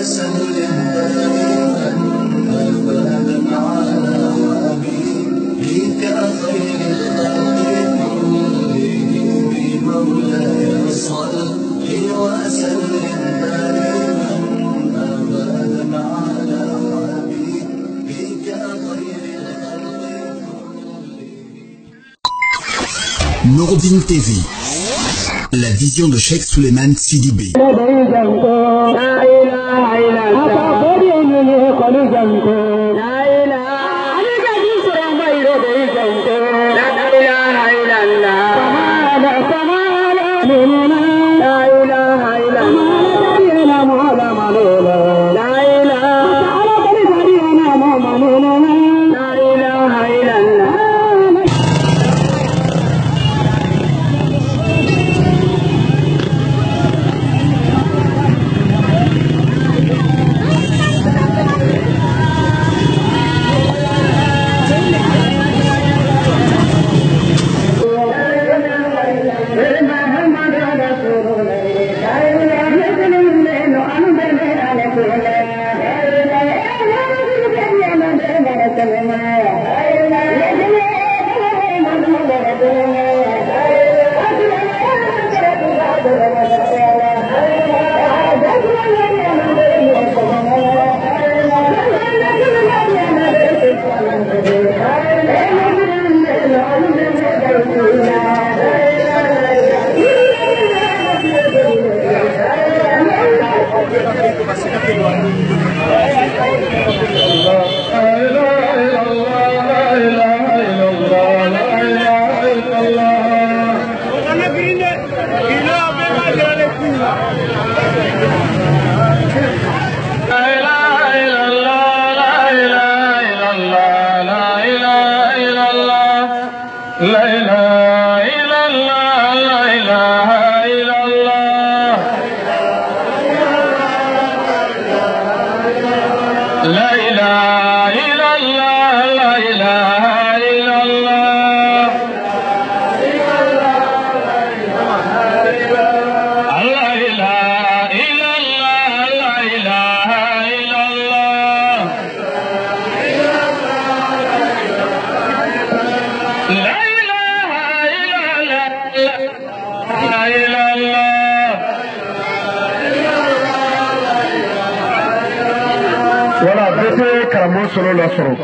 وسهل دائما أبدا على حبيبك خير الخلق كلهم مولاي صل وسلم دائما أبدا على حبيبك خير الخلق كلهم. Nouroudine TV, la vision de Cheikh Souleymane Sidibé. Voilà, bébé Karamo solo la soro.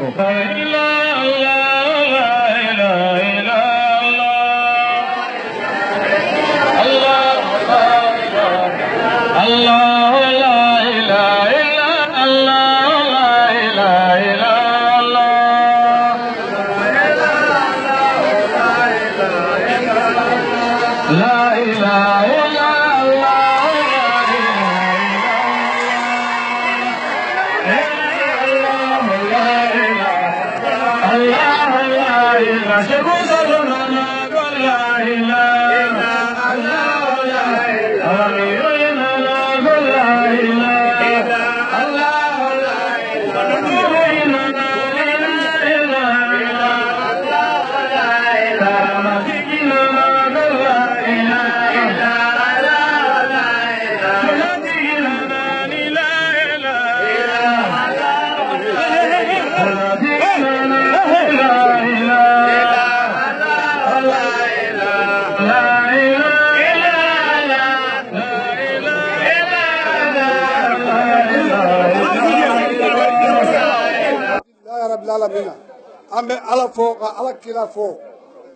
Ambe ala fo ka ala kila fo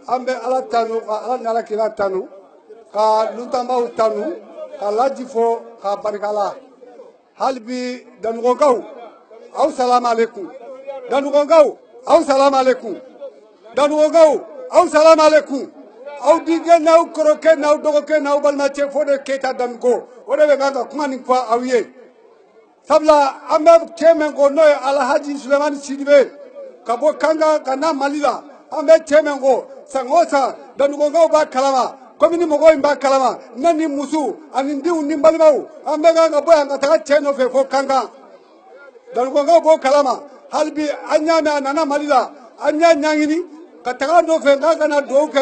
ambe ala tanu ka ala nala kila tanu ka luntamba tanu ka laji fo ka barikala halbi danugongaw aw salam alaykum danugongaw aw salam alaykum danugongaw aw salam alaykum aw dige naw koroke naw dogoke naw balmache fo de keta dango wode be nganga kumani fa awiye sabla ambe kemen go no ala haji Souleymane Sidibé kabo kanga kana malila ambe temengo sangosa danugonga ba kalama komini mogo imba kalama nani musu anindi unimbalimau ambe ganga boya ngata cheno fe fo kanga danugonga bo kalama halbi anya na nana malila anya nyangini kataka no fe nganga na do ke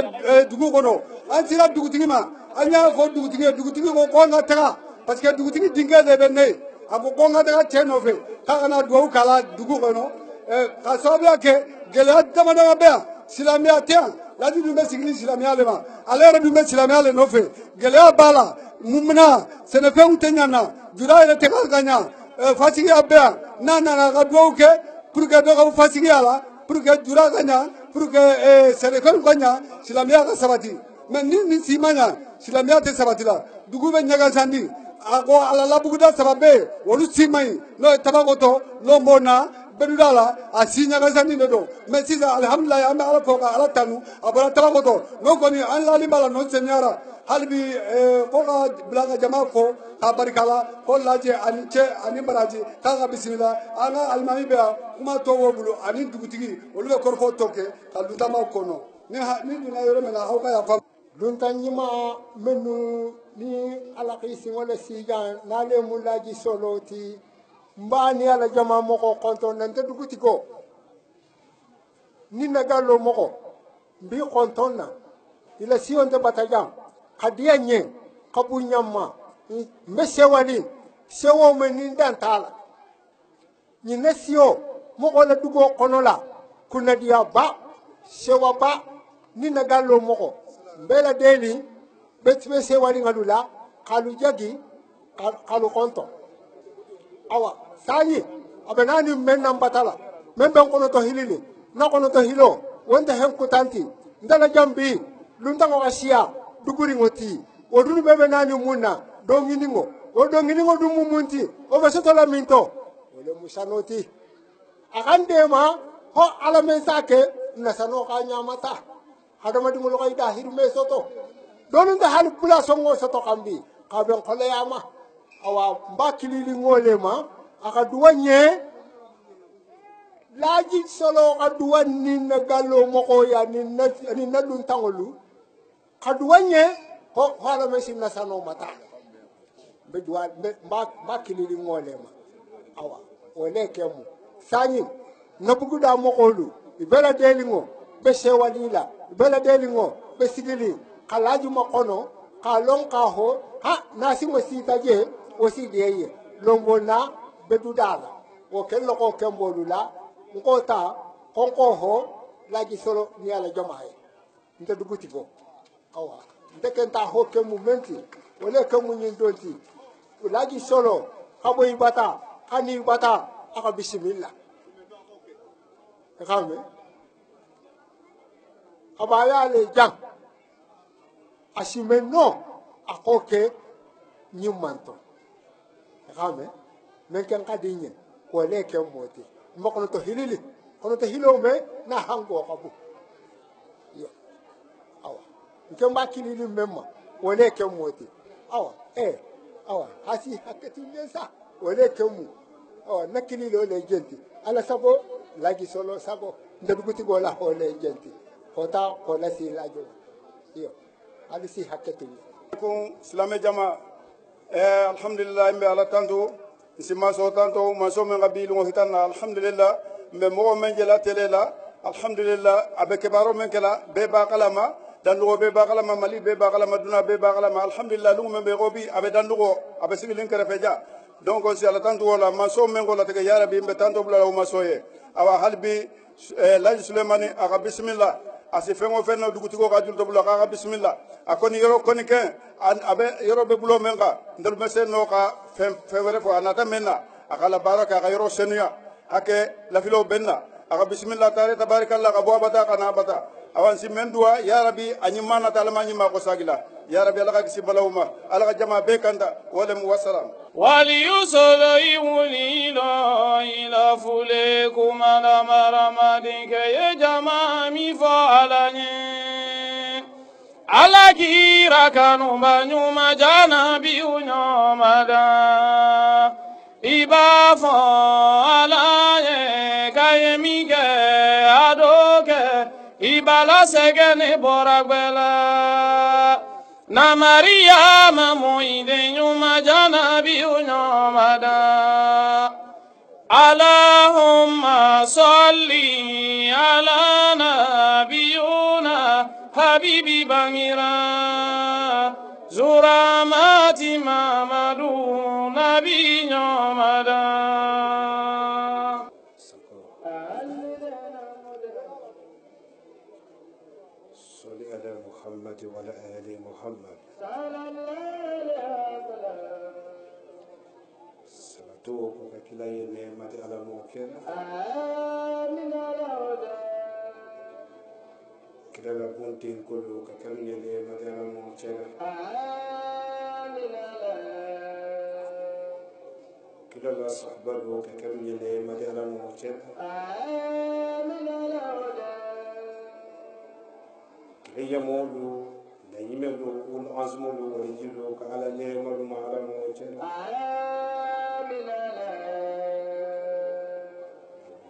dugu kono ansira dugu tigima anya fo dugu tigi ko ngata parce que dugu tigi dinga de benne ako konga daga chenofe kana duwa kala dugu kono ka sababu ke gele dama dama be silamia tia ladi dumbe sigili silamia le ma alere dumbe silamia le nofe gele bala mumna senefe utenyana jura ile teka ganya fasigi abea nana ga duwa ke pour que do fasigi ala pour que jura ganya pour que senefe ganya silamia ga sabati mais ni simanya silamia te sabati la dugu be nyaga sandi ako alala buguda sababe wolu simai no tabagoto lo mona bedudala asinya gasani do mais si alhamdulillah am ala foka ala tanu abara tabagoto no koni alla libala no senyara halbi foka blaga jama fo tabarikala ko laje aniche ani baraji kaga bismillah ana almami be kuma to wobulu ani dugutigi wolu be korfo toke kaluta ma kono ni dina yoro mena hawka ya fam luntanyima menu ni alakisi wala sigan nale mulaji soloti mbani ala jama moko konton nante duguti ko ni nagalo moko mbi konton na ila siyon de batajam kadiya nye kabunyama mesewali sewo meni dantala ni nesio moko la dugo konola kuna dia ba sewa ba ni nagalo moko mbela deli betwe se wali ngalula kalu jagi kalu konto awa sani abenani men nambatala men ben kono to hilili na kono to hilo wonde hen kutanti ndala jambi lunta ngo asia duguri ngoti wodunu bebe nani munna do nginingo du mumunti o besoto la minto wole musanoti akandema ho ala mensake nasano ka nyamata hadama dingolo kay dahir me soto donun da hal pula songo soto kambi kaben koleyama awa mbakili li ngolema aka duwanye laji solo ka duwanni na gallo moko ya ni na dun tangolu ka duwanye ho hala mesin na sano mata be duwa mbakili li ngolema awa wole kemu sanyi na buguda moko lu ibela delingo be sewalila bela delingo be sigili kalaji makono kalon kaho ha nasi wasita je wasi deye lombona bedudala o kello ko kembolula ngota konko ho laji solo ni ala jamae nte duguti go awa ndekenta ho kemu menti wala kemu nyindoti laji solo kabo ibata kani ibata aka bismillah kame abaya le jang asimeno akoke nyumanto kame menken kadinye ko leke moti mbokono to hilili kono to hilo me na hango kabu yo awa nkemba kilili memma ko leke moti awa awa hasi hakati nyesa ko leke mu awa nakililo le jenti ala sabo lagi solo sabo ndaduguti gola ho le jenti kota kola si lajo yo ali si hakati ko salame jama alhamdulillah mbe ala tanto sima so tanto ma so men gabilu ngo hitana alhamdulillah mbe mo men jela telela alhamdulillah abeke baro men kala be ba kalama dandugo be ba kalama mali be ba kalama duna be ba kalama alhamdulillah lu men be gobi abe dandugo abe sibilin kare feja donc si ala tanto wala ma so men gola tege yara bi mbe tanto bula ma soye awa halbi laji sulemani aga bismillah asi fengo fenno dugutigo ka julto bula ka bismillah akoni yoro koni ken abe yoro be bulo menga ndel mesen no ka fevere fo anata menna akala baraka ka yoro senuya ake la filo benna aga bismillah taala tabarakallah ka bo bata kana bata awan si mendua ya rabbi anyimana taala manyima ko sagila ya rabbi ala ka kisi balawma ala ka jama be kanda wala mu wassalam وليصل يوليلا إلى فليكم على مرمدك يا جماعة فعلني على كيرا كانوا بنيو مجانا بيونيو مدا إبا فعلني كايميك أدوك إبا لا سجن بورك بلا na Maria mamoide nyuma jana biu nyomada Allahumma salli ala nabiyuna habibi bangira زرامات مامدو نبي نعمدا صل على محمد وعلى آل محمد صلاتك كلا نعمة على موكل كلا لبنتين كله كلا نعمة على موكل كلا لصحبه كلا نعمة على موكل كلا يمولو نيملو والعزملو ورجلو كعلى نعمة على موكل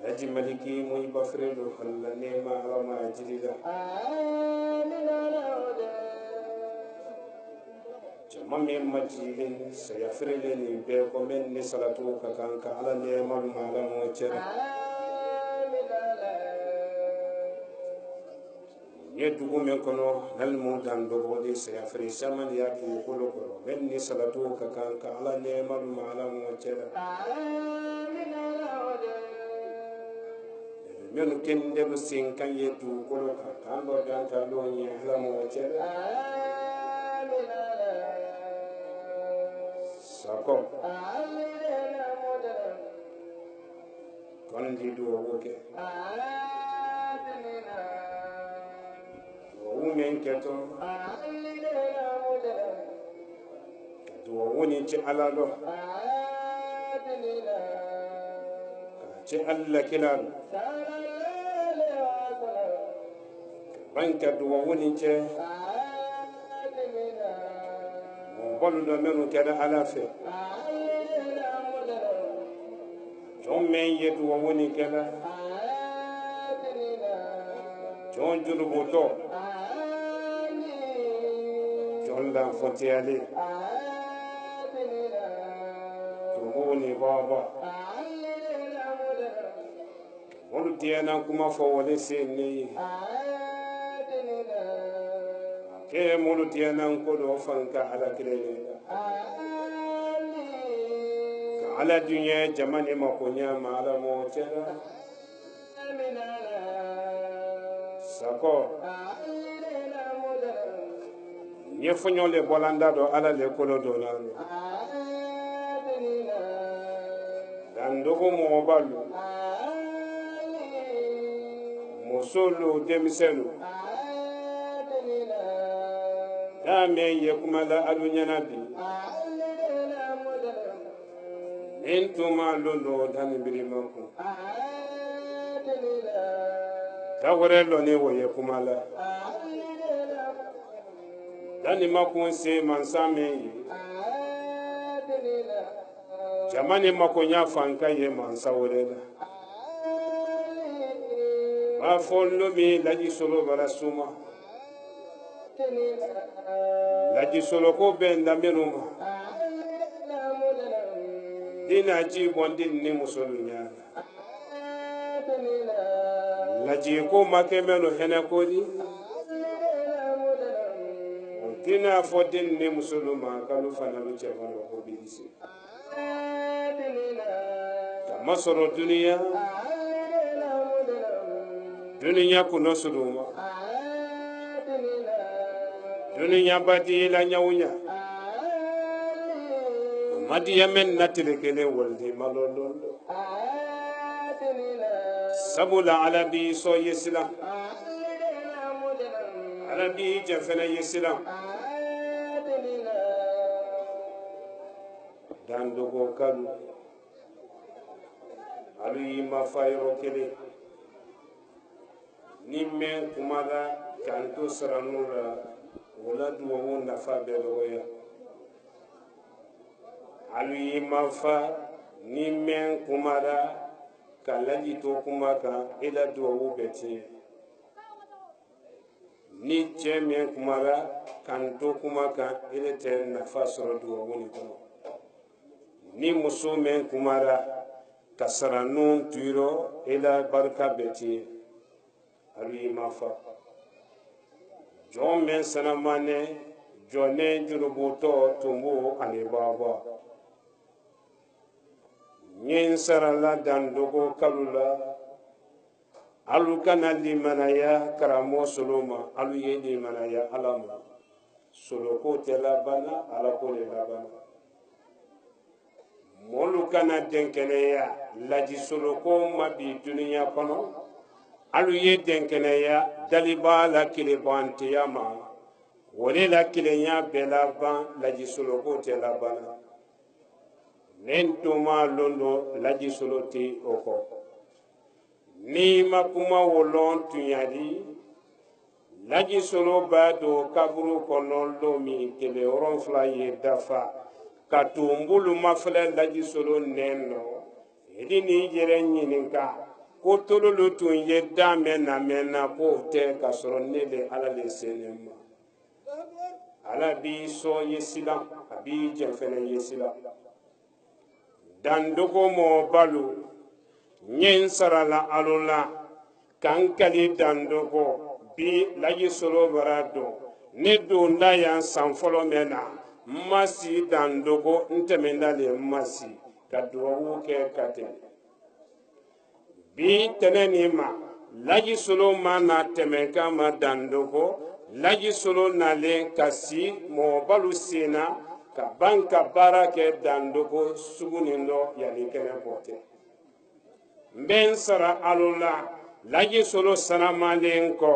Haji Maliki muy bafrelo khalla nema rama ajrida jamami majidin sayafrele ni be ko men ni salatu ka kan ka ala nema mala mo chere yedugo men kono nal mo dan do bodi sayafri saman yaki kolo ko men ni salatu ka kan ka ala nema mala mo chere men kende do sin kan yetu ko ka kan do dan ta do ni hala mo che sako kon di do woke o men keto do woni ci ala do ci alla kilal banka duwa woni ce bolu do menu keda ala fe jon men yedu woni keda jon julu boto jon dan fonti ali to woni baba wolu tiena kuma fo wole senni ke mulu tiyanan ko do fanka ala kirene ka ala dunya jamane ma ko nyama ala mo tera sako nye fonyo le bolanda do ala le kolo do na dan do ko mo balu mo solo demiselu Amen yekumala adunyana bi entuma londo dani birimako tawre lo ne wo yekumala dani makon se mansame jamani makonya fanka ye mansawrela ma follo bi laji solo barasuma laji solo ko ben damenuma dina ji bondin ni musulunya laji ko makemelo hena kodi dina fodin ni musuluma kalu fanalu chefano ko bidisi tamasoro duniya kuno suluma duniya badi la nyawunya madi yemen natile kele wolde malolondo sabula alabi so yesila alabi jafana yesila dandogo kalu ali mafayro kele nimme kumada kanto saranura wala duwo nafa beloya ali mafa nimme kumada kalaji to kumaka ila duwo beti ni cheme kumada kanto kumaka ila te nafa soro duwo ni ko ni musume kumada kasaranun tuiro ila barka beti ali mafa jon men sanamane jone jurubuto tumbu ani baba nyen sarala dandogo kalula alu kana limanaya karamo soloma alu ye limanaya alama soloko telabana ala ko le labana molu kana denkeneya laji soloko mabi duniya kono alu ye denkeneya daliba la kilebantiyama wole la kilenya belaban laji soloko telabana nentuma londo laji soloti oko ni makuma wolon tunyadi laji solo bado kaburu kono lomi kele oronfla ye dafa katumbulu mafle laji solo neno edi ni jere nyininka ko tololo tun ye dame na mena ko te kasoro nele ala le senema ala bi so yesila abi jefene yesila dandogo mo balu nyen sarala alula kankali dandogo bi laji solo barado ne do ndaya sanfolo mena masi dandogo ntemendale masi kaduwa ke kate bi teneni ma laji solo mana temeka ma dandogo laji solo nale kasi mo balu sina ka banka barake dandogo sugunindo yani kene pote mben sara alula laji solo sanamalen ko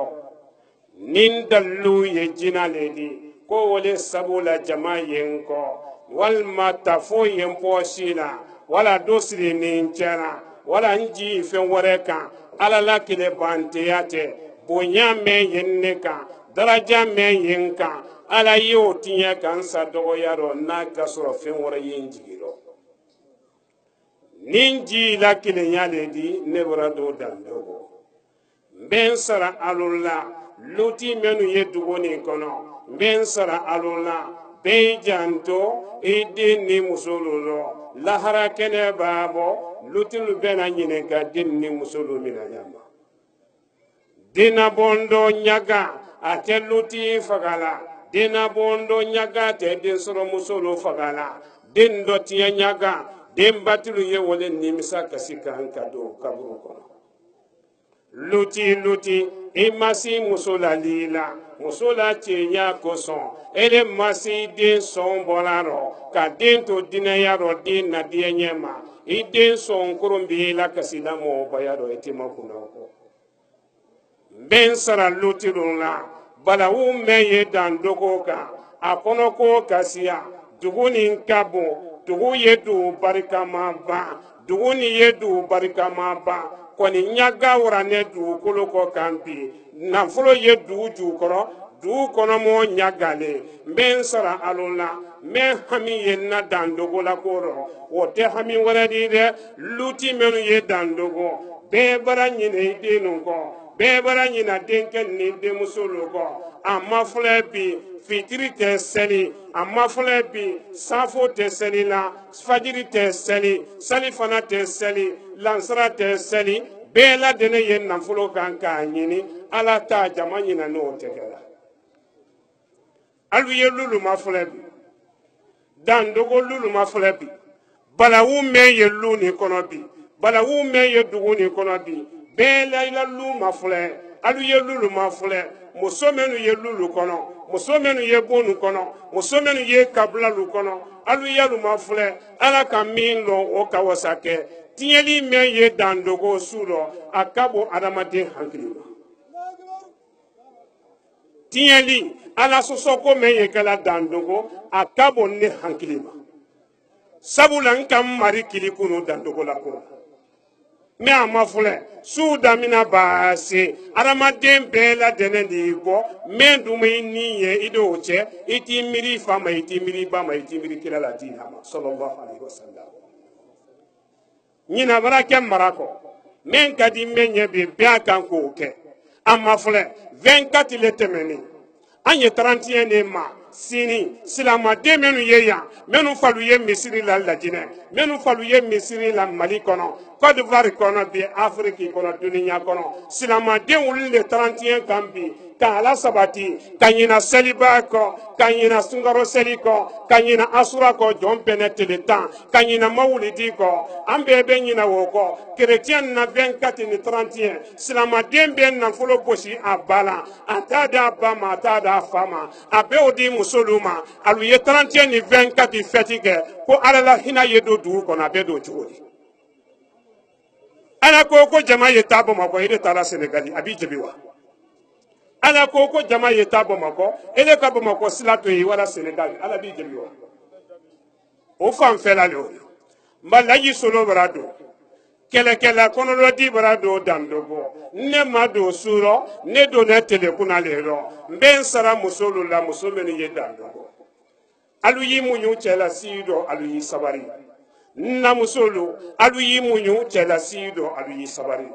nin dallu ye jina ledi ko wole sabula jama yen ko walma tafo yen posila wala dosri nin chana wala nji fe wareka ala la kile bantiyate bonya me yenne ka daraja me yenka ala yo tinya kan sa dogo yaro na kasoro fe wara yen jigiro ninji la kile nyale di nebra do dandogo ben sara alula luti menu ye dugoni kono ben sara alula be janto ide ni musululo lahara kene babo luti lu bena nyine ka din ni musulu mina nyama dina bondo nyaga ate luti fagala dina bondo nyaga te din soro musulu fagala din do tiya nyaga din batilu ye wole nimisa kasika kado kaburu kono luti imasi musola lila musola chenya koson ele masi den son bolaro ka den to dinayaro din na dienyema iden son kurumbi la kasila mo bayaro etima kunako ben sara luti la bala wu meye dan dogoka akono ko kasia duguni nkabo dugu yedu barikama ba duguni yedu barikama ba koni nyaga warane du koloko kampi nafolo ye du jukoro du kono mo nyagale men sara alula men hami yenna dandogo la koro wote hami waradi de luti menu ye dandogo be bara nyine dinu ko be bara nyina denken ni de musulu ko amma flebi fitiri te seli amma flebi safo te seli la fajiri te seli salifana te seli lansara te seli bela dene yen nafulo kan ka nyini ala ta jama nyina no tegela alu ye lulu maflebi dandogo lulu maflebi balawu me ye lu ni kono bi balawu me ye dugu ni kono bi bela ila lu mafle alu ye lulu mafle muso menu ye lulu kono muso menu ye bonu kono muso menu ye kabla lu kono alu ye lu mafle ala ka min lo o kawasake tinyeli me ye dandogo suro akabo adamade hankilima tinyeli ala sosoko me ye kala dandogo akabo ne hankilima sabula nkam mari kilikunu dandogo la ko me amafule su damina baase adamaden bela dene ni bo me dumi ni ye ido che iti miri fama iti miri ba ma iti miri kila la dinama sallallahu alaihi wasallam nyina barake marako men kadi menye be bia kan ko ke amafule 24 le temeni anye 31 ne ma sini silama de menu ye ya menu falu ye misiri la lajine menu falu ye misiri la Mali kono Côte d'Ivoire kono bi Afrique kono dunia kono silama de wuli le 31 kambi ka ala sabati ka ɲina seliba kɔ ka ɲina sunkaro seli kɔ ka ɲina asura kɔ jɔn bɛnɛ tile 10 ka ɲina mawulidi kɔ an bɛɛ bɛ ɲina o kɔ kerecɛn na 24 ni 31 silamaden bɛ nafolo gosi a ba la a t'a d'a ba ma a t'a d'a fa ma a bɛ o di musolu ma alu ye 31 ni 24 fɛti kɛ ko ala la hinɛ ye don dugu kɔnɔ a bɛ don cogo di ala ko jama ye taa Bamakɔ e de taara Senegali a b'i jaabi wa ala ko jama ye taa Bamakɔ e de ka Bamakɔ sila to ye wala Senegali ala b'i jaabi wa o fanfɛla le o mbalaji solo bara don kɛlɛkɛla kɔnɔdɔdi bara don dandogo ne ma don surɔ ne don ne telekuna le rɔ n bɛ n sara musolu la muso minnu ye dandogo alu y'i muɲu cɛla si dɔ alu y'i sabari namusolu alu y'i muɲu cɛla si dɔ alu y'i sabari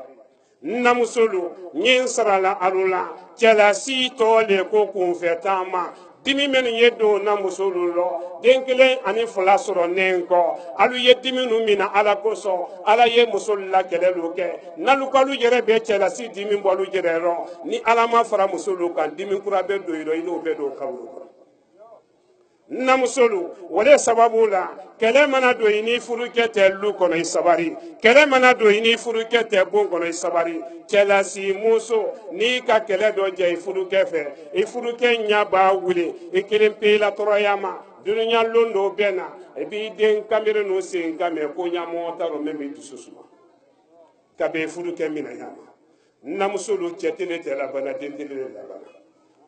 namusolu n sarala alu la cɛla si tɔ le ko kunfɛ taama dimi minnu ye don namusolu lɔ den kelen ani 2 sɔrɔ nɛn kɔ alu ye dimi nu mina ala kosɔn ala ye musolu la kɛlɛlu kɛ n'alu k'alu yɛrɛ bɛ cɛla si dimi bɔlu yɛrɛ rɔ ni ala ma fara musolu kan dimi kura bɛ don i rɔ i n'o bɛ don kawulu kɔnɔ namusolu wale sababu la kɛlɛ mana don i ni furukɛ tɛ lu kɔnɔ i sabari kɛlɛ mana don i ni furukɛ tɛ bon kɔnɔ i sabari cɛlasi muso n'i ka kɛlɛ dɔ jɛ i furukɛ fɛ i furukɛ ɲɛ b'a wuli i kelen pe la tɔɔrɔya ma dunuya lon dɔ bɛ na i b'i den kanbere n'u sen kan mɛ ko ɲamɔgɔ ta rɔ min b'i dusu suma ka bɛn furukɛ mina ɲama namusolu cɛ tele tɛ labana den tele de labana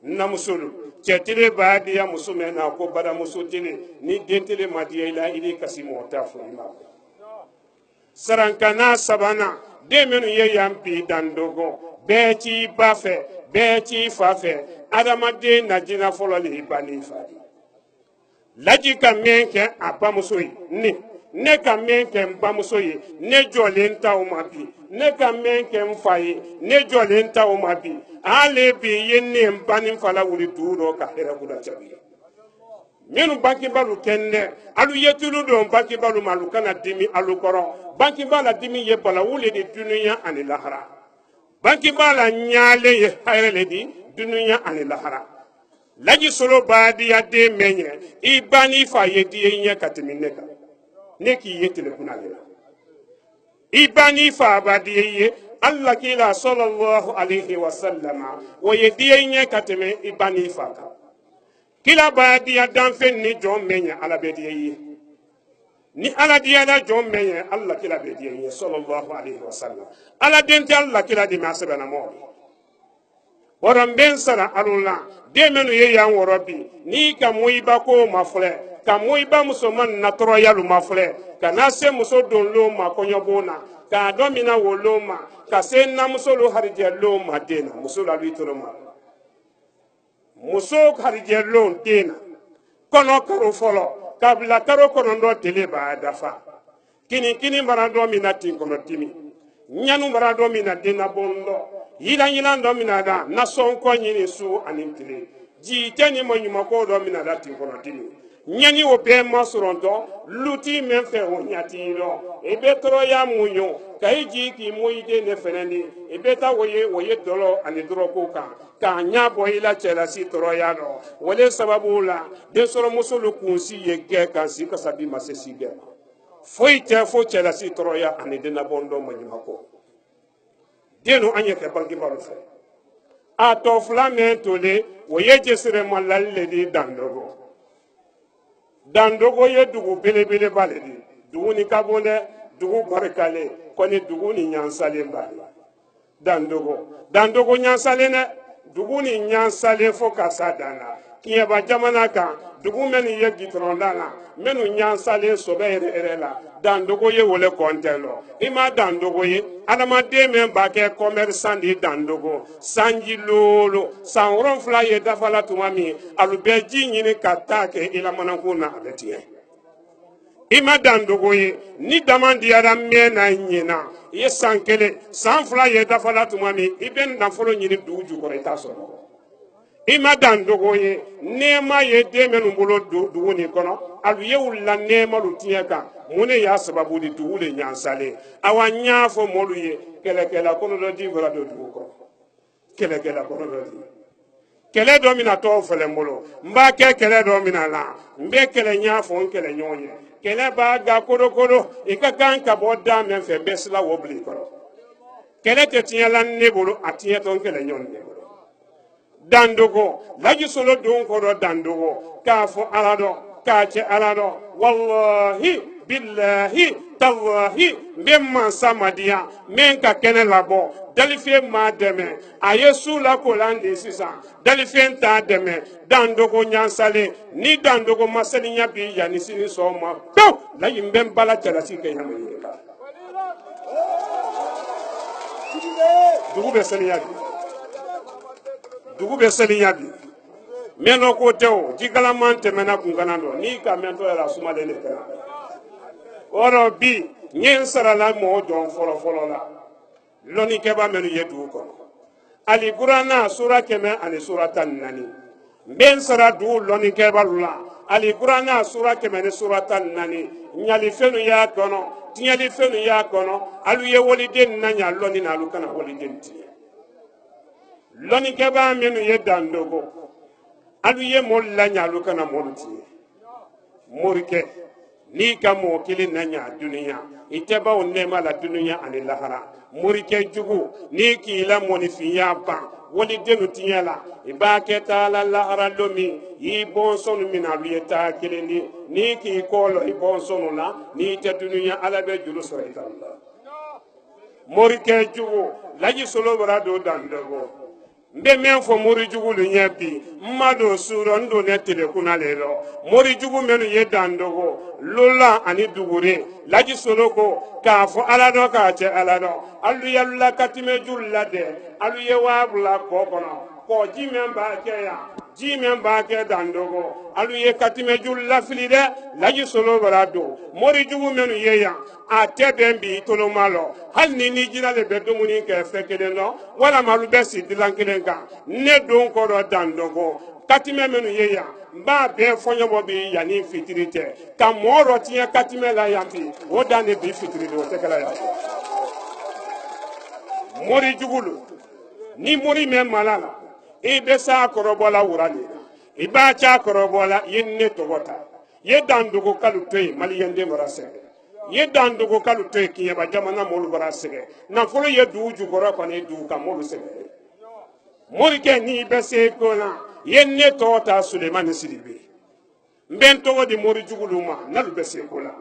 namusolu cɛ tele b'a diya muso mɛ na ko badamuso tele ni den tele ma diya i la i ni kasi mɔgɔ t'a fɔ i ma sarankana sabanan den minnu ye yan bi dandogo bɛɛ t'i ba fɛ bɛɛ t'i fa fɛ adamaden na jinɛ fɔlɔ le i ba n'i fa de laji ka mɛn kɛ a bamuso ye ne ka mɛn kɛ n bamuso ye ne jɔlen t'aw ma bi ne ka mɛn kɛ n fa ye ne jɔlen t'aw ma bi ale bi ye ne n ba ni n fa la wuli dugu dɔ ka hɛrɛ k'u la jabi minnu bangebalu kɛ n dɛ alu ye tulu dɔn bangebalu ma alu kana dimi alu kɔrɔ bangebaa la dimi ye balawu le di dunuya ani lahara bangebaa la ɲaalen ye hɛrɛ le di dunuya ani lahara laji solo b'a diya den mɛn ɲɛ i ba n'i fa ye di ye ɲɛ ka tɛmɛ ne kan ne k'i ye telekuna de la i ba n'i fa b'a di ye Allah kila sallallahu alaihi wasallam o ye di ye ɲɛ ka tɛmɛ i ba n'i fa kan kila b'a diya danfɛn ni jɔn mɛn ɲɛ ala bɛ di ye ni ala diyala jɔn mɛn ɲɛ Allah kila bɛ di ye sallallahu alaihi wasallam ala den tɛ Allah kila di ma sɛbɛnna mɔ wɔrɔ bɛn sara alu la den minnu ye yan wɔrɔ bi n'i ka mɔyiba ko ma filɛ ka mɔyiba musoman na tɔɔrɔyalu ma filɛ ka na se muso donlo ma kɔɲɔbon na k'a dɔ mina wolo ma ka se namusolu harijɛlo ma den na muso la lui toro ma muso harijɛlo den na kɔnɔ karo fɔlɔ k'a bila karo kɔnɔntɔn tile b'a dafa kini bara dɔ min na tin kɔnɔ dimi ɲanu bara dɔ min na den na bon dɔ yilan dɔ min na da nasɔn kɔ ɲini su ani tile ji tɛ ni maɲumako dɔ min na da tin kɔnɔ dimi ɲani o bɛɛ ma sɔrɔntɔ luti min fɛ o ɲati lɔ i bɛ tɔɔrɔya muɲu ka i ji k'i mu i den ne fɛnɛ ni i bɛ taa o ye dɔlɔ ani dɔrɔko kan k'a ɲa bɔ i la cɛlasi tɔɔrɔya lɔ wale sababu la densɔrɔmusolu kunsi ye gɛn kan si kasa bi ma se si gɛn ma foyi tɛ fo cɛlasi tɔɔrɔya ani dennabɔn dɔ maɲumako denu an ye kɛ bangebaalu fɛ a tɔ fila min tolen o ye jesere malali le di dandogo ye dugu belebeleba le di dugu ni ka bon dɛ dugu barikalen kɔni dugu ni ɲansalen b'a la dandogo ɲansalen dɛ dugu ni ɲansalen fo ka sa dan na kiɲɛba jamana kan dugu minnu ye gitɔrɔnda la minnu ɲansalen sɔbɛ yɛrɛ la dandogo ye wole kɔntɛ lɔ i ma dandogo ye adamaden min b'a kɛ kɔmɛrisan di dandogo sanji loolo san 7 ye dafala tuma min alu bɛ ji ɲini ka taa kɛ i lamanakun na a bɛ tiɲɛ i ma dandogo ye ni dama diyara mɛn na ɲina i ye san 1 san 2 ye dafala tuma min i bɛ nafolo ɲini dugu jukɔrɔ i t'a sɔrɔ i ma dandogo ye nɛɛma ye den minnu bolo dugu nin kɔnɔ alu ye wulila nɛɛmalu tiɲɛ kan mun de y'a sababu di dugu de ɲansalen awa n y'a fɔ mɔlu ye kɛlɛkɛla kɔnɔdɔji bɔra don dugu kɔnɔ kɛlɛkɛla kɔnɔdɔji kɛlɛ dɔ mina tɔw fɛlɛ n bolo n b'a kɛ kɛlɛ dɔ mina la n bɛ kɛlɛ ɲa fɔ n kɛlɛ ɲɔgɔn ye kɛlɛ b'a ga kodokodo i ka kan ka bɔ da min fɛ bɛɛ sila o bila i kɔrɔ kɛlɛ tɛ tiɲɛ la ne bolo a tiɲɛtɔ n kɛlɛ ɲɔgɔn ne bolo dandogo laji solo don kɔrɔ dandogo k'a fɔ ala dɔn k'a cɛ ala dɔn wallahi billahi tallahi n bɛ mansa madiya n bɛ n ka kɛnɛ labɔ dalifɛn m'a dɛmɛ a ye su lakolan de sisan dalifɛn t'a dɛmɛ dandogo ɲansalen ni dandogo masaliya bi yanni sini sɔgɔma pewu layi n bɛ n bala jalasi kɛ yan ye dugu bɛ saniya bi dugu bɛ saniya bi mɛnɔ ko tɛ o jikalaman tɛmɛna kunkana dɔ n'i ka mɛntɔ yɛrɛ sumalen de kɛra ɔrɔ bi n ye n sarala mɔgɔ jɔn fɔlɔfɔlɔ la lɔnnikɛba minnu ye dugu kɔnɔ ali kuranna sura 114 n bɛ n sara dugu lɔnnikɛbalu la ali kuranna sura 100 ni sura 14 ɲalifɛnw y'a kɔnɔ tiɲɛlifɛnw y'a kɔnɔ alu ye waliden na ɲa lɔnni na alu kana waliden tiɲɛ lɔnnikɛba minnu ye dandogo alu ye mɔlu la ɲa alu kana mɔlu tiɲɛ morikɛ n'i ka mɔgɔ kelen na ɲa duniya i tɛ baw nɛɛma la duniya ani lahara morikɛ jugu n'i k'i la mɔnifinya ban walidenu tiɲɛ la i b'a kɛ taa la lahara don min i bɔnsɔnw min alu ye taa kelen di n'i k'i kɔlɔ i bɔnsɔnw la n'i tɛ duniya ala bɛ juru sɔrɔ i ta la morikɛ jugu laji solo bara don dandogo n bɛ min fɔ mori jugu lu ɲɛ bi n ma don su rɔ n don ne telekuna le rɔ mori jugu minnu ye dandogo lola ani dugure laji solo ko k'a fɔ ala dɔ k'a cɛ ala dɔ alu yalula katimɛ juru la dɛ alu ye waa bila kɔ kɔnɔ kɔ ji min b'a kɛ yan ji min b'a kɛ dandogo alu ye katimɛ juru lafili dɛ laji solo bara don mori jugu minnu ye yan a tɛ bɛn bi toloma lɔ hali ni jinɛ de bɛ dumuni kɛ fɛn kelen dɔ walama alu bɛ si dilan kelen kan ne don kɔrɔ dandogo katimɛ minnu ye yan n b'a bɛɛ fɔɲɔbɔ bi yanni fitiri tɛ ka mɔɔ dɔ tiɲɛ katimɛ la yan bi o dan de bi fitiri de o tɛ kɛla yan mori jugu lo ni mori mɛn mala la i bɛ s'a kɔrɔbɔla wura de la i b'a cɛ a kɔrɔbɔla i ye ne tɔgɔ ta i ye dandogo kalu to yen maliyɛnden bara sɛgɛn i ye dandogo kalu to yen kiɲɛba jamana mɔlu bara sɛgɛn nafolo ye dugu jukɔrɔ kɔni dugu ka mɔlu sɛgɛn morikɛ n'i bɛ se ko la i ye ne tɔgɔ ta sulemani sidibe n bɛ n tɔgɔ di mori jugulu ma n'alu bɛ se ko la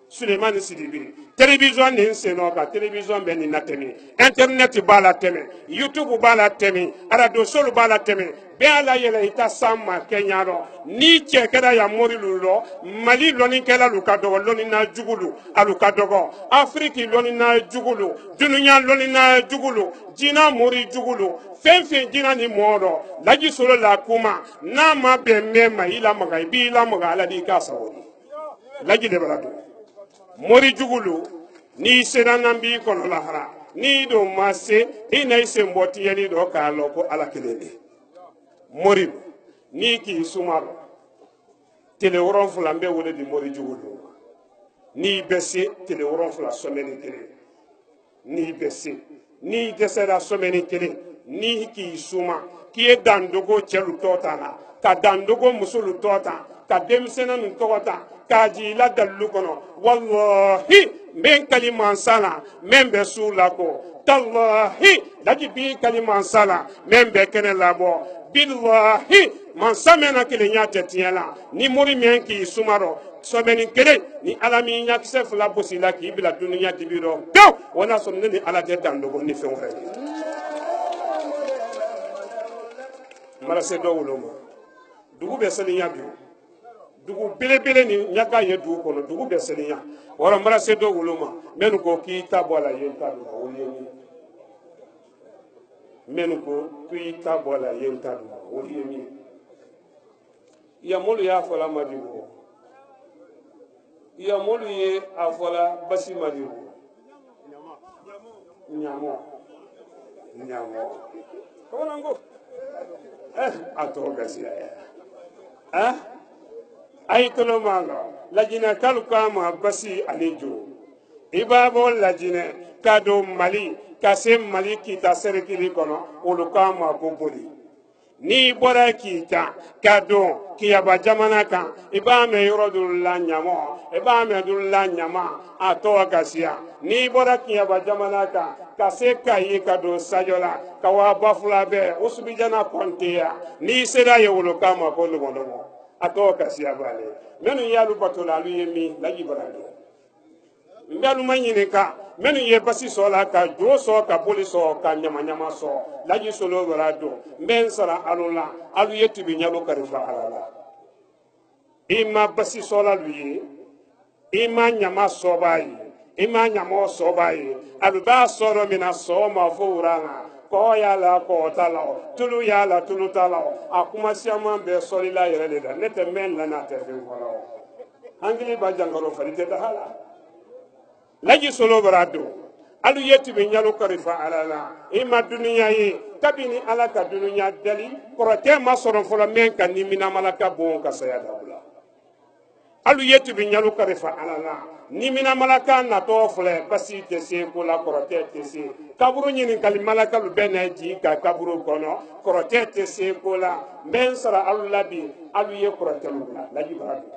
sulemani sidibe télévision nin senɔ kan télévision bɛ nin latɛmɛ internet b'a la tɛmɛ youtube b'a la tɛmɛ radio solu b'a la tɛmɛ bɛɛ ala yɛlɛ i ta san ma kɛ ɲarɔ ni cɛ kɛra yan mori lu lɔ mali lɔnnikɛla lu ka dɔgɔ lɔnnina jugulu alu ka dɔgɔ afriki lɔnnina jugulu dunuya lɔnnina jugulu jina mori jugulu fɛn fɛn jina ni mɔɔ dɔ laji solo la kuma n'a ma bɛn mɛn ma i lamaga i b'i lamaga ala di i k'a sago laji de b'a don mori jugulu n'i sera nan b'i kɔnɔ lahara n'i don ma se i na i sen bɔ tiɲɛni dɔ k'a lɔ ko ala kelen de mori n'i k'i suma dɔ tele 7 n bɛ wele di mori jugulu n'i bɛ se tele 7 sɔmɛni kelen n'i bɛ se n'i dɛsɛra sɔmɛni kelen n'i k'i suma k'i ye dandogo cɛlu tɔ ta la ka dandogo musolu tɔ ta ka denmisɛnninw tɔgɔ ta k'a ji i la dalilu kɔnɔ wallahi n bɛ n kali mansa la n bɛ n bɛ su la ko tallahi laji bi kali mansa la n bɛ n bɛ kɛnɛ labɔ billahi mansa mɛna kelenya tɛ tiɲɛ la ni mori min k'i suma rɔ sɔbɛni kelen ni ala min ɲakisɛ 2 bosi la k'i bila duniya dibi rɔ pewu o n'a sɔrɔ ne ni ala tɛ dandogo ni fɛn wɛrɛ ye mara se dɔ wolo ma dugu bɛ saniya bi dugu belebele ni ɲaga ye dugu kɔnɔ dugu bɛ saniya wɔrɔ mara se dɔ wolo ma minnu ko k'i ta bɔ a la yen ta don o ye min minnu ko k'i ta bɔ a la yen ta don o ye min yamolu y'a fɔla Madibo yamolu ye a fɔla Basi Madibo ɲamɔ kɔnɔ ko a tɔgɔ bɛ siya a yi tolo maa la lajinɛ kalu k'a ma Basi ani Jo i b'a bɔ lajinɛ ka don Mali ka se Mali kita serikili kɔnɔ olu k'a ma ko boli n'i bɔra k'i ta ka don kiyaba jamana kan i b'a mɛn yɔrɔ dɔ la ɲamɔ i b'a mɛn dɔ la ɲama a tɔgɔ ka siya n'i bɔra kiyaba jamana kan ka se Kayi ka don Sajo la ka waa ba fila bɛɛ Usubijana Kɔnteya n'i sera ye wolokan ma ko nɔgɔnɔgɔ a tɔgɔ ka siya b'ale minnu y'alu bato la alu ye min Laji Barado n bɛ alu ma ɲininka minnu ye basi sɔrɔ la ka jo sɔrɔ ka boli sɔrɔ ka ɲama-ɲama sɔrɔ Laji Solo Barado n bɛ n sara alu la alu ye tubi ɲalo kalifa ala la i ma basi sɔrɔ alu ye i ma ɲama sɔrɔ ye i ma ɲama sɔrɔ ye alu b'a sɔrɔ min na sɔgɔma ma fo wura la kɔ y'a la kɔ t'a la tulu y'a la tulu t'a la a kuma siaman bɛɛ sɔrɔla yɛrɛ de la ne tɛ mɛn lana tɛ fɛn fɔlɔ hankili b'a jankaro fali tɛ daha la Laji Solo Barado alu ye tubi ɲalo kalifa ala la i ma duniya ye kabini ala ka duniya dali kɔrɔtɛ ma sɔrɔ fɔlɔ min ka ni minamalaka bon ka saya dabula alu ye tubi ɲalo kalifa ala la ni minamalaka natɔ filɛ basi tɛ se ko la kɔrɔtɛ tɛ se kaburu ɲininkali malakalu bɛ na ji ka kaburu kɔnɔ kɔrɔtɛ tɛ se ko la n bɛ n sara alu la bi alu ye kɔrɔtɛlu la Laji Barado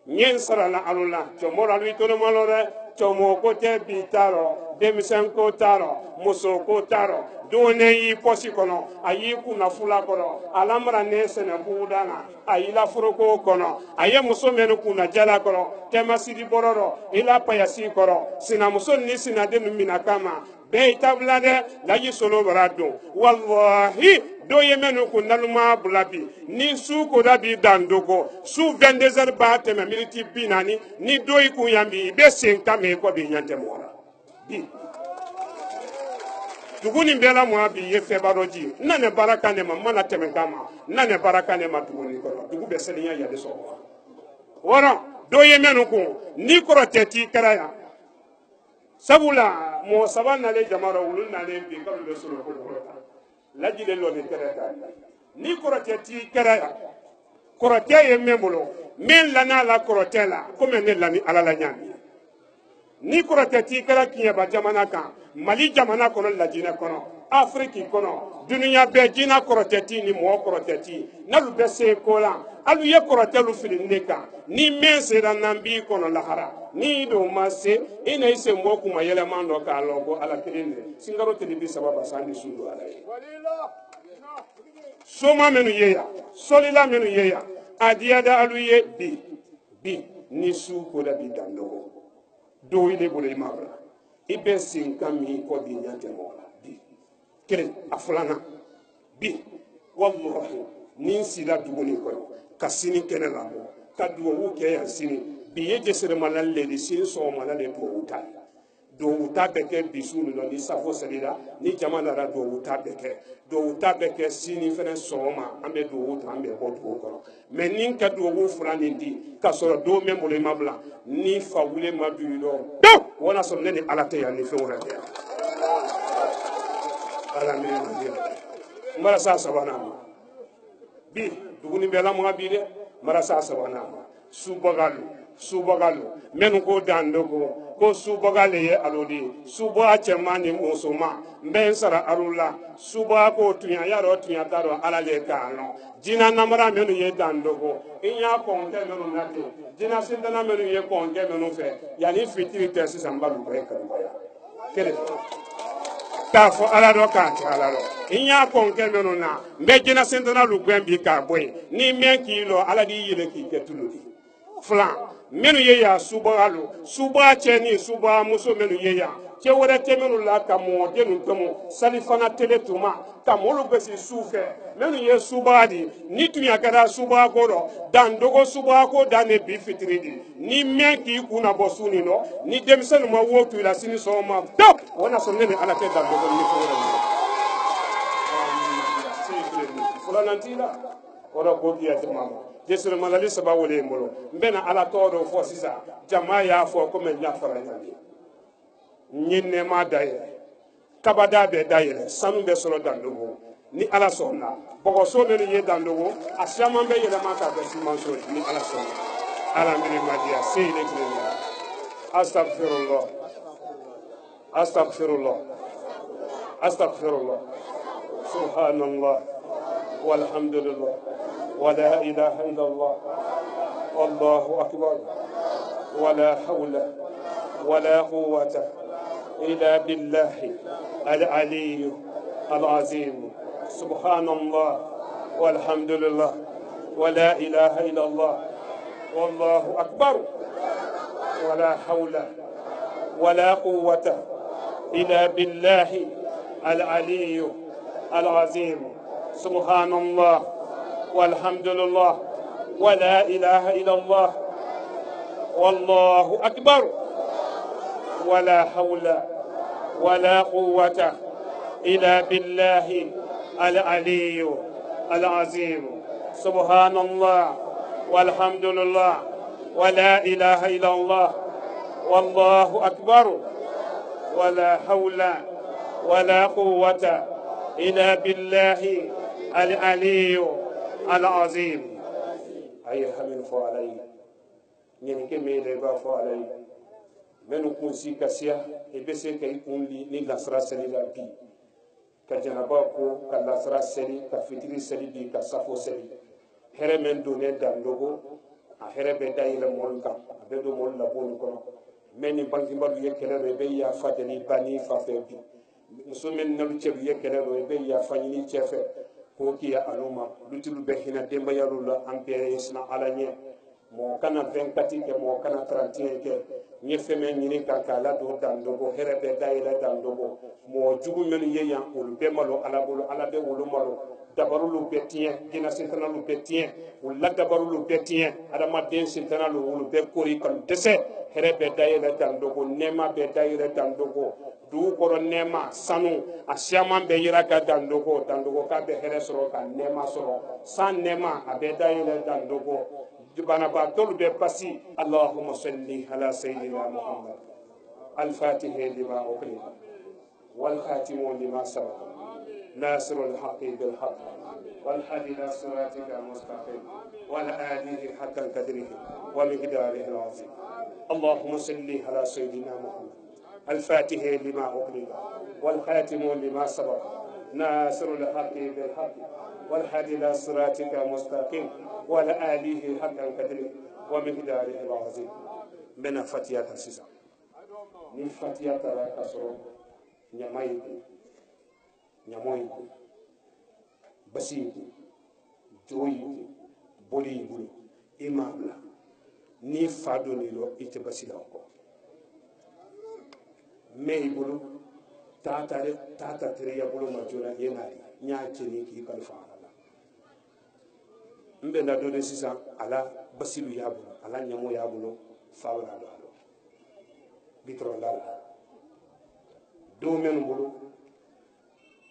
n ye n sara la alu la cɔmɔ alu itoloma lɔ dɛ cɔmɔ ko tɛ bi t'a rɔ denmisɛn ko t'a rɔ muso ko t'a rɔ don ne y'i pɔsi kɔnɔ a y'i kunna fula kɔrɔ a lamara ne sɛnɛbuguda la a y'i la foroko kɔnɔ a ye muso mɛnu kunna jala kɔrɔ tɛmasidi bɔrɔ rɔ i la payasi kɔrɔ sinamuso ni sinaden mina kama bɛɛ i tabila dɛ Laji Solo Barado wallahi dɔ ye mɛnu kun naluma bula bi ni su koda bi dan dogo su 22 b'a tɛmɛ miniti 40 ni dɔ i kun yan bi i bɛ sen kan mɛ i kɔ bi ɲan tɛ mɔgɔ la bi dugu nin bɛɛ la mɔya bi ye fɛnba dɔ ji n na ne baara kan ne ma n mana tɛmɛ kan ma n na ne baara kan ne ma dugu nin kɔrɔ dugu bɛ seliya yali sɔrɔ wɔrɔ dɔ ye mɛnu kun ni kɔrɔtɛ t'i kɛra yan sabula mɔgɔ saba nalen jama rɔ wulu nalen bi k'olu bɛ sɔrɔ kɔrɔ Laji le lɔ ni kɛrɛ kan ni kɔrɔtɛ t'i kɛra yan kɔrɔtɛ ye min bolo min lan'a la kɔrɔtɛ la komi ne lani ala la ɲaami ni kɔrɔtɛ t'i kɛra Kiyaba jamana kan Mali jamana kɔnɔ Lajinɛ kɔnɔ Afriki kɔnɔ duniya bɛɛ jinɛ kɔrɔtɛ t'i ni mɔgɔ kɔrɔtɛ t'i n'alu bɛ se ko la alu ye kɔrɔtɛlu fili ne kan ni min sera n'an b'i kɔnɔ lahara ni do ma se i na i sen bɔ kuma yɛlɛman dɔ k'a lɔ ko ala kelen de Sinkaro tele bi saba basa ni su do ala ye soma minnu ye yan solila minnu ye yan a diyada alu ye bi ni su ko da bi dan dɔgɔ do i de bolo i ma bila i bɛ sen kan min kɔ bi ɲan tɛ mɔgɔ la bi kelen a filanan bi wallahi ni n sila dugu nin kɔnɔ ka sini kɛnɛ labɔ ka duwawu kɛ yan sini bi ye jeseremala le de sini sɔgɔmala le duwawu ta duwawu ta bɛ kɛ bi su ninnu ni safo selila ni jama nana duwawu ta bɛ kɛ sini fɛnɛ sɔgɔma an bɛ duwawu ta an bɛ bɔ duwawu kɔrɔ mɛ ni ka duwawu fila nin di ka sɔrɔ don bɛ bolo i ma bila ni fa wule ma du yi dɔn pewu o na sɔrɔ ne ni ala tɛ yan ni fɛn wɛrɛ tɛ yan ala mi ma di yan marasa sabanan ma bi duguni bɛɛ lamɔgɔ bi dɛ marasa sabanan ma subagalu minnu ko dan dogo ko subaga le ye alo de suba cɛman ni musoman n bɛ n sara alu la suba ko tunya yarɔ tunya t'a dɔn ala le k'a lɔn jinɛ namara minnu ye dan dogo i y'a kɔnkɛ minnu na ten jinɛ sintana minnu ye kɔnkɛ minnu fɛ yanni fitiri tɛ sisan balu bɛɛ kalibaya kelen k'a fɔ ala dɔ k'a kɛ ala dɔ i y'a kɔnkɛ minnu na n bɛ jinɛ sintana lu gwɛn bi k'a bɔ yen n'i mɛn k'i lɔ ala k'i yɛlɛ k'i kɛ tulu di filan minnu ye yan subagalu suba cɛ ni suba muso minnu ye yan cɛ wɛrɛ tɛ minnu la ka mɔden ninnu tɔmɔ salifana tele tuma ka mɔlu gosi su fɛ minnu ye suba di ni tun ya kɛra suba ko rɔ dan dogo suba ko dan ne bi fitiri di ni mɛn k'i kunna bɔ su nin nɔ ni denmisɛnnin ma wo tu i la sini sɔgɔma dɔp o na sɔrɔ ne ni ala tɛ dan dogo ni fɛn wɛrɛ ye filanan t'i la o de ko k'i yɛrɛ ma jesere malali saba wele n bolo n bɛna ala tɔgɔ dɔ fɔ sisan jama y'a fɔ komi n y'a fara ɲɔgɔn n ye nɛɛma dayɛlɛ kabada bɛ dayɛlɛ sanu bɛ sɔrɔ dandogo ni ala sɔnna bɔgɔso minnu ye dandogo a caman bɛ yɛlɛma k'a kɛ simanso ye ni ala sɔnna ala mini madiya se ye ne tile min na astagfirullah subhanallah والحمد لله ولا إله إلا الله والله أكبر ولا حول ولا قوة إلا بالله العلي العظيم سبحان الله والحمد لله ولا إله إلا الله والله أكبر ولا حول ولا قوة إلا بالله العلي العظيم سبحان الله والحمد لله ولا إله إلا الله والله أكبر ولا حول ولا قوة إلا بالله العلي العظيم سبحان الله والحمد لله ولا إله إلا الله والله أكبر ولا حول ولا قوة إلا بالله العلي العظيم أي حمل فعلي نيكي ميلي فعلي من كون سي كاسيا إبسي كي كون لي ني لاسرا سلي لا بي كجنبا كو كلاسرا سلي كفتري سلي بي كسافو سلي هره من دوني داندوغو هره بداي لا مولكا بدو مول لا بون كو من بانكي مبر يكره ربي يا فادني باني فافبي musomen nalu cebu yekere ro be ya fanyini chefe ko ki ya aluma lutilu be hina demba yarula ampere isna alanye mo kana 24 ke mo kana 31 ke nye feme nyini kala do dandogo herebe daira dandogo mo jugu melu yeya ul be malo alabulu alabe wulu malo dabarulu betien gina sintana lu betien wala dabarulu betien adama den sintana lu wulu be kori kan dese herebe daira dandogo nema be daira dandogo du koro nema sanu asiaman be yira ka dandogo ka be here soro ka nema soro san nema abeda yira dandogo jubana ba tolu be pasi allahumma salli ala sayyidina muhammad al-fatih lima uqila wal khatim lima sabaq nasir al-haqq bil haqq wal hadi ila siratika mustaqim wal alihi haqqan qadrihi wa miqdarihi al-azim allahumma salli ala sayyidina muhammad الفاتح لما أغلق والخاتم لما سبق ناصر الحق بالحق والهادي إلى صراطك مستقيم وعلى آله حق قدره ومقداره العظيم من فتيات السيسا من فتيات الكسر نمايكو بسيكو جويكو بوليكو إماملا ni fado ni lo itebasila ko mei bulu tata tere ya bulu majura yenari nya cheni ki kalfa ala mbe na do de sisa ala basilu ya bulu ala nyamo ya bulu fawla do alo bitro lala do men bulu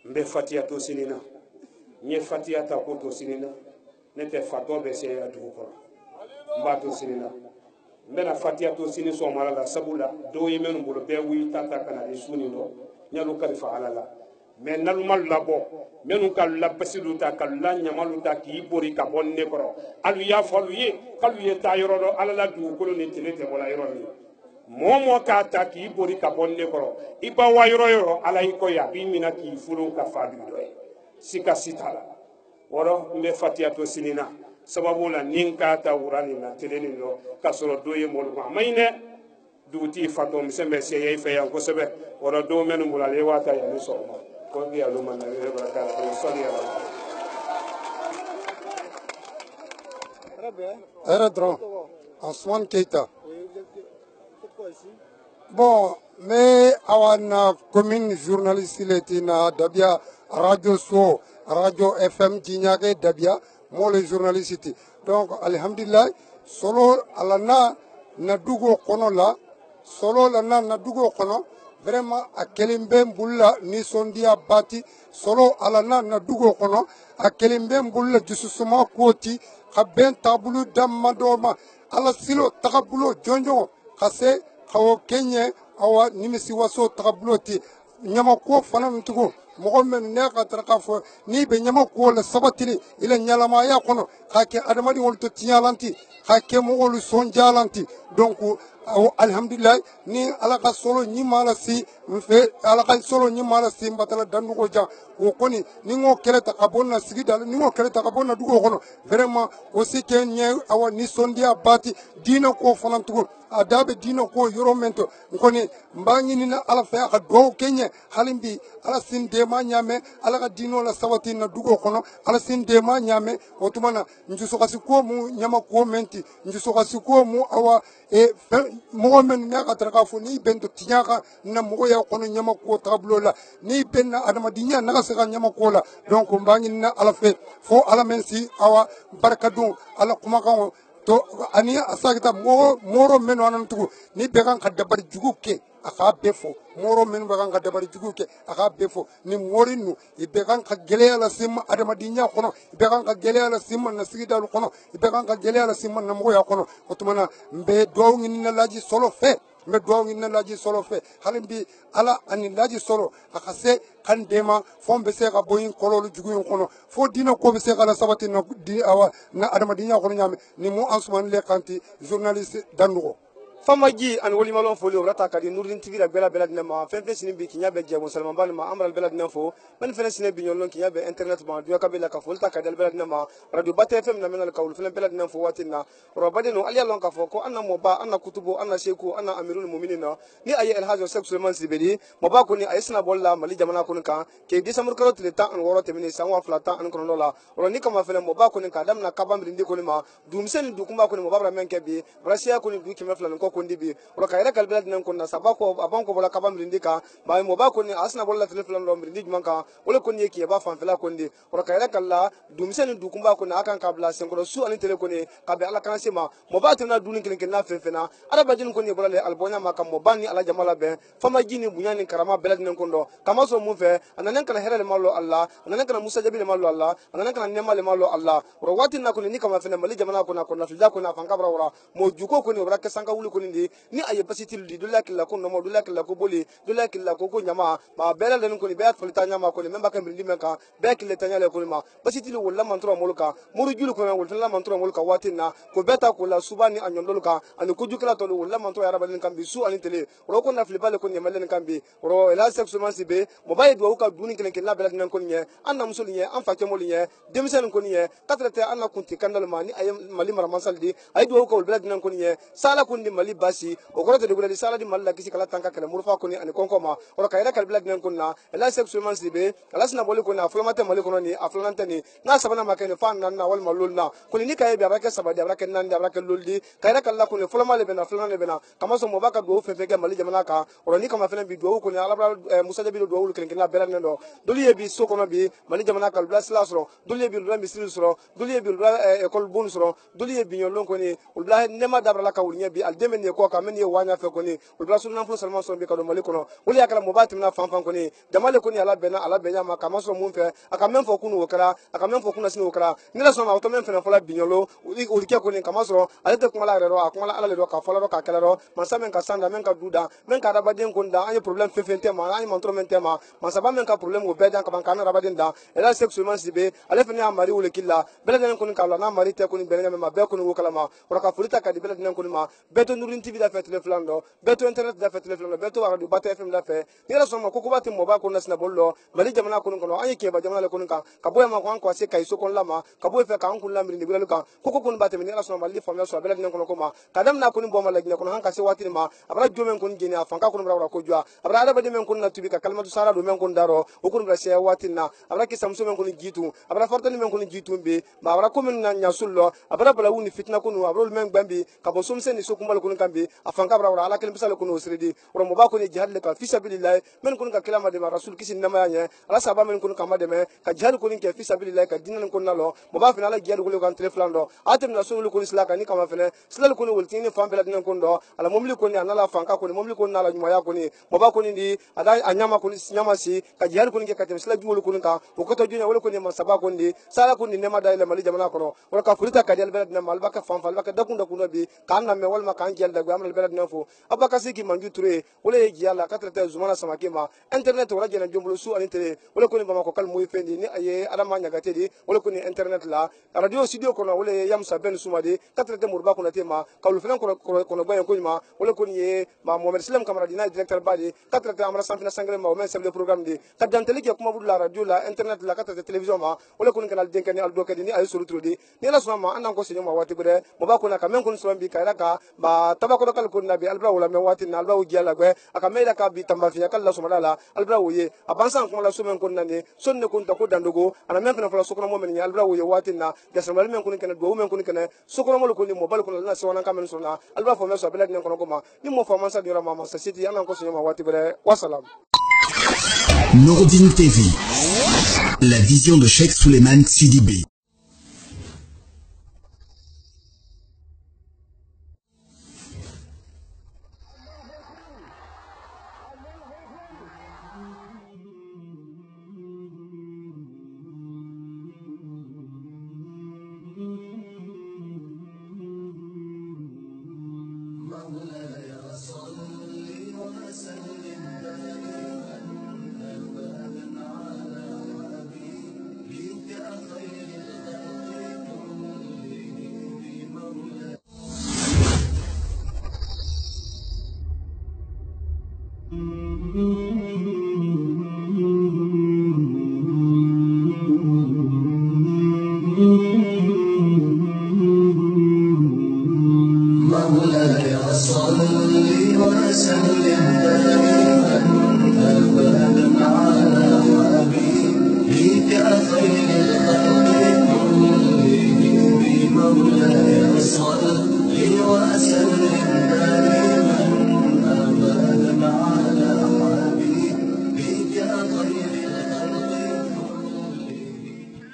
mbe fatia to sinina nye fatia ta ko to sinina nete fato be se ya du ko mba to sinina mbena fatia to sini so marala sabula do yemenu bolo be wi tata kana de suni no nyalu kalifa alala men nalu mal labo menu kal labasidu ta kal la nyamalu ta ki bori ka bonne koro alu ya falu ye kalu ye ta yoro do alala du ko ni tilete bola yoro ni momo ka ta ki bori ka bonne koro iba wa yoro ala iko ya bi mina ki fulu ka fadu do sika sitala woro mbe fatia to sinina sababu la ninka ta urani na teleni no kasoro doye mol ko mayne duti fato misembe sey fe yan ko sebe woro do menu mulale wata ya ni so ko bi alu man na re baraka ko sori ya Aérodrome Ousmane Keita. Bon, mais awana commune journaliste letina Dabia radio so radio FM Djignake Dabia mo le journaliste donc alhamdulillah solo alana na dugo kono la solo la na dugo kono vraiment a kelimbe mbulla ni sondia bati solo alana na dugo kono a kelimbe mbulla jususuma koti khaben tabulu dammadoma ala silo takabulo jonjo khase khawo kenye awa nimisi waso takabulo ti nyama ko fana mtugo mogomen ne ka taraka fo ni be nyama ko la sabatini ila nyalama ya kono khake adamadi wol to tiyalanti khake mogol son jalanti donc alhamdulillah ni ala ka solo ni mala si mfe ala ka solo ni mala si mbatala dandu ko ja o koni ni ngo keleta ka bonna sigida ni ngo keleta ka bonna dugo kono vraiment aussi ken nye awa ni sondia bati dina ko fanantugo adabe dina ko yoromento koni mbangi ni ala fa ka do kenye halimbi ala sin de ma nyame ala ka dino la sawati na dugo kono ala sin de ma nyame otumana njuso kasi ko mu nyama ko menti njuso kasi ko mu awa mo men nyaka traka fo ni bento tinyaka na mo ya kono nyama ko tablo la ni benna adama dinya na se ka nyama ko la donc mbangi na ala fe fo ala men si awa barakadu ala kuma kan to ani asagita moro men wanan tugu ni be kan ka dabar jugu ke aka befo moro men be kan ka dabar jugu ke aka befo ni morinu ibe kan ka gele ala sim adama dinya kono ibe kan ka gele ala sim na sigida kono ibe kan ka gele ala sim na mo ya kono otumana mbe do ngi na laji solo fe mbe do ngi na laji solo fe halimbi ala ani laji solo akase kan dema fombe se ka boyin kololu jugu kono fo dina ko be se kala sabati na di awa na adama dinya kono nyame ni mo ansman le kanti journaliste dandugo famaji an woli malon foli rata kadi nurdin tv la bela bela dinama fen fen sinin bi kinya be jebo salman ban ma amral bela dinafo man fen sinin bi nyolon kinya be internet ma duya ka bela ka folta ka del bela dinama radio bate fm na menal kawul fen bela dinafo watina robade no ali alon ka fo ko anna mo ba anna kutubo anna sheku anna amirul mu'minina ni aye el hajo sek sulaiman sibedi mo ba ko ni ayesna bolla mali jamana ko ka ke disamur karot le ta an worote mini sanwa flata an kono la ro ni kama fen mo ba ko ni ka dam na kabam rindi ko ni ma dum sen du kuma ko ni mo ba bra men ke bi brasia ko ni du kime flan ko kondi bi ro kayra kalbela dinan kunna sabako abanko bola kabam rindika ba mo ba kunni asna bolla telefon lo rindi manka wala kunni yake ba fan fela kunni ro kayra kala dumsen du kumba kunna akan kabla sen ko su ani tele kunni kabe ala kan sema mo ba tana dunin kin na fefena araba jin kunni bola le albonya maka mo bani ala jamala be fama jini bunyani karama bela dinan kundo kama so mu fe ananan kana herale mallo allah ananan kana musa jabile mallo allah ananan kana nemale mallo allah ro watin na kunni ni kama fena mali jamana kunna kunna filda kunna fan kabra wora mo juko kunni wora ke sanka wuli kunni ni aye basitil di dola kila ko nomo dola kila ko boli dola kila ko nyama ma bela len ko ni be atfalita nyama ko ni memba kan bindi menka be kile tanyale ko ma basitil wala mantro moluka muru julu ko wala la mantro moluka watina ko beta ko la subani anyondol ka an ko jukla to wala mantro ya rabalen kan bi su an tele ro ko na flibale ko nyamalen kan bi ro ela sexuellement sibe mo baye do ka duni kelen ken la bela nan ko nye anna musul nye an fakke mol nye demsen ko nye katrate anna kunti kanal mani ay mali mara masaldi ay do ko bela nan ko nye sala ko ni mali basi o ko to de gulali sala di malla kisi kala tanka kala murfa ko ni an konko ma o kayra kal bela nan ko na ela sexuellement sibe ala sna boli ko na fulmata mali ko ni aflanante ni na sabana makene fan nan na wal malul na ko ni kay be baraka sabadi baraka nan da baraka luldi kayra kala ko ni fulmale be na fulmale be na kama so mo baka do fe fe mali jamana ka o ni kama felen bi do ko ni ala musa jabi do wul ken na bela nan do doliye bi so ko no bi mali jamana kal bla sla sro doliye bi do misri sro doliye bi école bon sro doliye bi nyolon ko ni ulbla nema dabra la ka wulnya bi al demen ne ko ka men ye wanya fe ko ni ulbla sunna fu salman so bi ka do mali ko no wuli yakala mo batim na fan fan ko ni jamale ko ni ala benya ma kama so mun fe aka men fo kunu wokala aka men fo kuna sinu wokala ni la so ma to men fe na fola binyolo uli ke ko ni kama so ale te kuma la re ro akuma ala le ro ka fola ro ka kala ro man sa men ka sanda men ka duda men ka rabaden ko nda anye problem fe fe tema anye mantro men tema man sa ba men ka problem go be dan ka ban kana rabaden da ela sexuellement sibe ale fe ni amari wule killa bele den ko ni kala na mari te ko ni bele ma be ko ni wokala ma ro ka fulita ka di bele den ko ni ma beto nurin tv da fe telefon do beto internet da fe telefon do beto radio bata fm da fe ni la so ma ko ko bati mo ba ko nasna bollo mali jamana ko no anye ke ba jamana ko ka boya ma ko se kai so kon lama ka boya fe ka an kun lamri ni bele ka ko ko bati ni la so ma li famia so bele den ko ko ma kadam na ko ni bo ma la ni ko han ka se wati ma abra jomen ko ni geni afan ka ko bra ko jua abra ada ba de men ko na tubi ka kalmatu sara do men ko daro o ko bra se wati na abra ki samso men ko ni jitu abra fortani men ko ni jitu be ma abra ko men na nyasullo abra bala wuni fitna ko no abra men gbambi ka bo sum sen ni so kumbal ko ni kambi afan ka bra ala kelim bisale ko no sredi ro mo ba ko ni jihad le ka fi sabilillah men ko ka kilama de ma rasul kisin na ma nya ala saba men ko ka ma de me ka jihad ko ni ke fi sabilillah ka dinan ko na lo mo ba fina ala jihad ko kan telefon do atem na so ko ni sila ka ni kama fene sila ko ni wulti ni fam bela dinan ko do ala momli ko ni anala fan ka ko ni momli ko na la nyuma ya ko ni mo ba ko ni di ada anyama ko ni nyama si ka jihad ko ni ke katem sila juwol ko ni ka o ko to junya wala ko ni ma saba ko ni sala ko ni ne ma da ile mali jamana ko wala ka fulita ka del bela dinan mal ba ka fam fal ba ka dakun da kuno bi kan na me wal ma kan jiyal da amral belad nafo abakasi ki manju ture wala ye jiyala katrata zumana samakema internet wala jena jombolo su anite wala ko ni bamako kal moy fendi ni aye adama nyagate di wala ko ni internet la radio studio kono wala yamsa ben sumade katrata murba kono tema kawlu fenen kono bayen ko ma wala ko ni ma Mohamed Salam Camara dina directeur badi katrata amara sampina sangre ma o men chef de programme di kadanteli ke kuma budula radio la internet la katrata television ma wala ko ni kanal denkani aldo kadi ni ay suru trudi ni la suma ma anan ko sinyo ma wati bure mo ba ko na kamen ko so bi kayra ka ba tabako kal ko nabi albra wala men wati na albra ujiala gwe aka meida ka bi tamba fiya kala suma dala albra woye abansan ko la sumen ko nane sonne ko ta ko dandogo ana men ko fala sokona mo men ya albra woye wati na gasal men ko ni kana do men ko ni kana sokona mo ko ni mo bal ko na so wana kamen so na albra fo men so belad nen ko ko ma ni mo fo man sa dira mama sa siti anan ko sinyo ma wati bure wassalam. Nourdine TV, la vision de Cheikh Souleymane Sidibé. خير